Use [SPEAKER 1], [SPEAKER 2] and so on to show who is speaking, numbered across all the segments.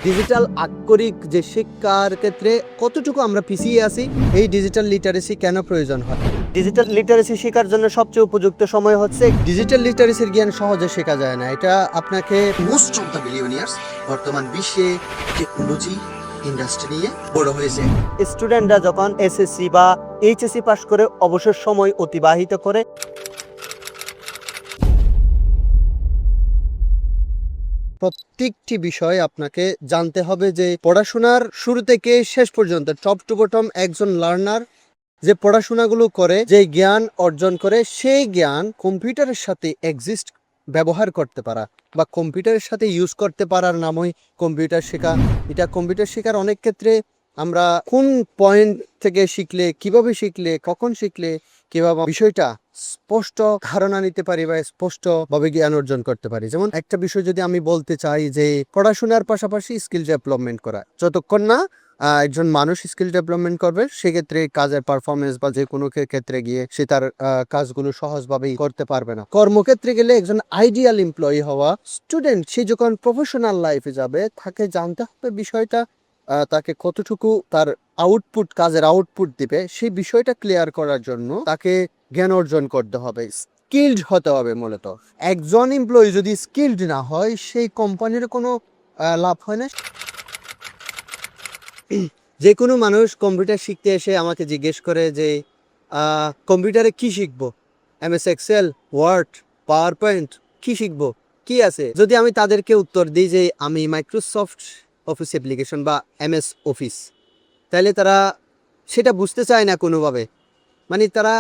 [SPEAKER 1] Digital আক্ষরিক যে শিক্ষার ক্ষেত্রে কতটুকু আমরা পিছিয়ে আছি, এই ডিজিটাল লিটারেসি কেন প্রয়োজন হয়? ডিজিটাল লিটারেসি শেখার জন্য সবচেয়ে উপযুক্ত সময় হচ্ছে ডিজিটাল লিটারেসির জ্ঞান সহজে শেখা যায় না। এটা আপনাকে
[SPEAKER 2] মোস্ট অফ দ্য বিলিয়নিয়ার্স বর্তমান বিশ্বে টেকনোলজি ইন্ডাস্ট্রি নিয়ে বড় হয়েছে।
[SPEAKER 1] স্টুডেন্টরা যখন এসএসসি বা এইচএসসি পাশ করে অবসর সময় অতিবাহিত করে, প্রত্যেকটি বিষয় আপনাকে জানতে হবে যে পড়াশোনার শুরু থেকে শেষ পর্যন্ত টপ টু বটম একজন লার্নার যে পড়াশোনাগুলো করে, যে জ্ঞান অর্জন করে, সেই জ্ঞান কম্পিউটারের সাথে এক্সিস্ট ব্যবহার করতে পারা বা কম্পিউটারের সাথে ইউজ করতে পারার নামই কম্পিউটার শেখা। এটা কম্পিউটার শেখার অনেক ক্ষেত্রে আমরা কোন পয়েন্ট থেকে শিখলে, কিভাবে শিখলে, কখন শিখলে কিভাবে বিষয়টা স্পষ্ট ধারণা নিতে পারি বা স্পষ্টভাবে জ্ঞান অর্জন করতে পারি। যেমন একটা বিষয় যদি আমি বলতে চাই যে পড়াশোনার পাশাপাশি স্কিল ডেভেলপমেন্ট করা, যতক্ষণ না একজন মানুষ স্কিল ডেভেলপমেন্ট করবে সেক্ষেত্রে কাজের পারফরমেন্স বা যে কোনো ক্ষেত্রে গিয়ে সে তার কাজগুলো সহজভাবেই করতে পারবে না। কর্মক্ষেত্রে গেলে একজন আইডিয়াল এমপ্লয়ি হওয়া স্টুডেন্ট, সে যখন প্রফেশনাল লাইফে যাবে তাকে জানতে হবে বিষয়টা তাকে কতটুকু তার আউটপুট, কাজের আউটপুট দিবে, সেই বিষয়টা ক্লিয়ার করার জন্য তাকে জ্ঞান অর্জন করতে হবে, স্কিলড হতে হবে। মূলত একজন এমপ্লয়ি যদি স্কিলড না হয় সেই কোম্পানির কোনো লাভ হয় না। যে কোনো মানুষ কম্পিউটার শিখতে এসে আমাকে জিজ্ঞেস করে যে কম্পিউটারে কি শিখবো, MS Excel, Word, PowerPoint, কি শিখবো, কি আছে? যদি আমি তাদেরকে উত্তর দিই যে আমি মাইক্রোসফট অফিস অ্যাপ্লিকেশন বা এমএস অফিস, তাহলে তারা সেটা বুঝতে চায় না কোনোভাবে। মানে তারা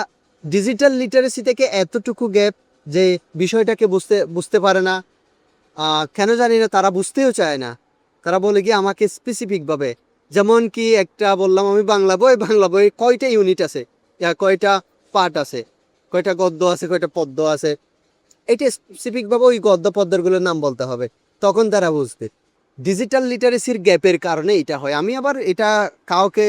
[SPEAKER 1] ডিজিটাল লিটারেসি থেকে এতটুকু গ্যাপ যে বিষয়টাকে বুঝতে পারে না। কেন জানি না, তারা বুঝতেও চায় না। তারা বলে কি আমাকে স্পেসিফিকভাবে, যেমন কি একটা বললাম আমি বাংলা বই কয়টা ইউনিট আছে, কয়টা পার্ট আছে, কয়টা গদ্য আছে, কয়টা পদ্য আছে, এটা স্পেসিফিকভাবে ওই গদ্য পদ্যগুলোর নাম বলতে হবে, তখন তারা বুঝবে। ডিজিটাল লিটারেসির গ্যাপের কারণে এটা হয়। আমি আবার এটা কাউকে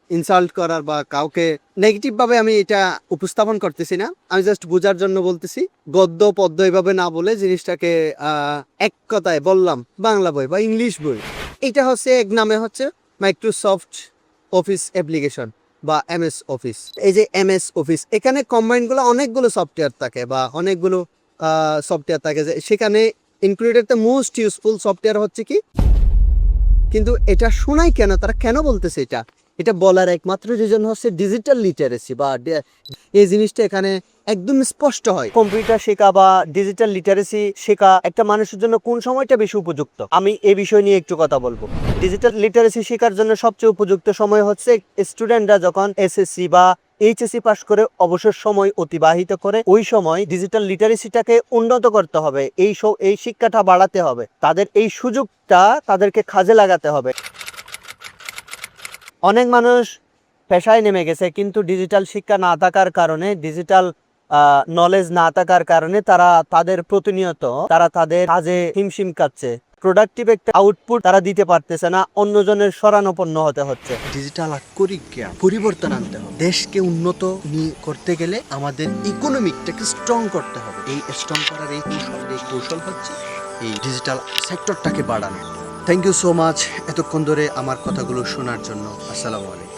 [SPEAKER 1] ইনসাল্ট করার বা কাউকে নেগেটিভভাবে আমি এটা উপস্থাপন করতেছি না, আমি জাস্ট বোঝার জন্য বলতেছি। গদ্য পদ্য এভাবে না বলে জিনিসটাকে এক কথায় বললাম বাংলা বই বা ইংলিশ বই। এটা হচ্ছে এক নামে হচ্ছে মাইক্রোসফট অফিস অ্যাপ্লিকেশন বা এমএস অফিস। এই যে এমএস অফিস, এখানে কম্বাইনগুলো অনেকগুলো সফটওয়্যার থাকে বা অনেকগুলো সফটওয়্যার থাকে, যে সেখানে included the most useful software হচ্ছে কি। কিন্তু এটা শোনাই কেন, তারা কেন বলতেছে এটা? এটা বলার একমাত্র রিজন হচ্ছে ডিজিটাল লিটারেসি বা এই জিনিসটা এখানে একদম স্পষ্ট হয়। কম্পিউটার শেখা বা ডিজিটাল লিটারেসি শেখা একটা মানুষের জন্য কোন সময়টা বেশি উপযুক্ত, আমি এই বিষয় নিয়ে একটু কথা বলবো। ডিজিটাল লিটারেসি শেখার জন্য সবচেয়ে উপযুক্ত সময় হচ্ছে স্টুডেন্টরা যখন এসএসসি বা এইচএসসি পাশ করে অবসর সময় অতিবাহিত করে, ওই সময় ডিজিটাল লিটারেসিটাকে উন্নত করতে হবে, এই শিক্ষাটা বাড়াতে হবে, তাদের এই সুযোগটা তাদেরকে কাজে লাগাতে হবে। অনেক মানুষ পেশায় নেমে গেছে, কিন্তু ডিজিটাল শিক্ষা না থাকার কারণে, ডিজিটাল নলেজ না থাকার কারণে তারা প্রতিনিয়ত তাদের কাজে হিমশিম খাচ্ছে। প্রোডাক্টিভ একটা আউটপুট তারা দিতে পারতেছে না, অন্যজনের শরণাপন্ন হতে হচ্ছে।
[SPEAKER 2] ডিজিটাল আক্ষরিক জ্ঞান পরিবর্তন আনতে হবে। দেশকে উন্নত করতে গেলে আমাদের ইকোনমিকটাকে স্ট্রং করতে হবে। এই স্ট্রং করার এই কৌশল হচ্ছে এই ডিজিটাল সেক্টরটাকে বাড়ানো। থ্যাংক ইউ সো মাচ এতক্ষণ ধরে আমার কথাগুলো শোনার জন্য। আসসালামু আলাইকুম।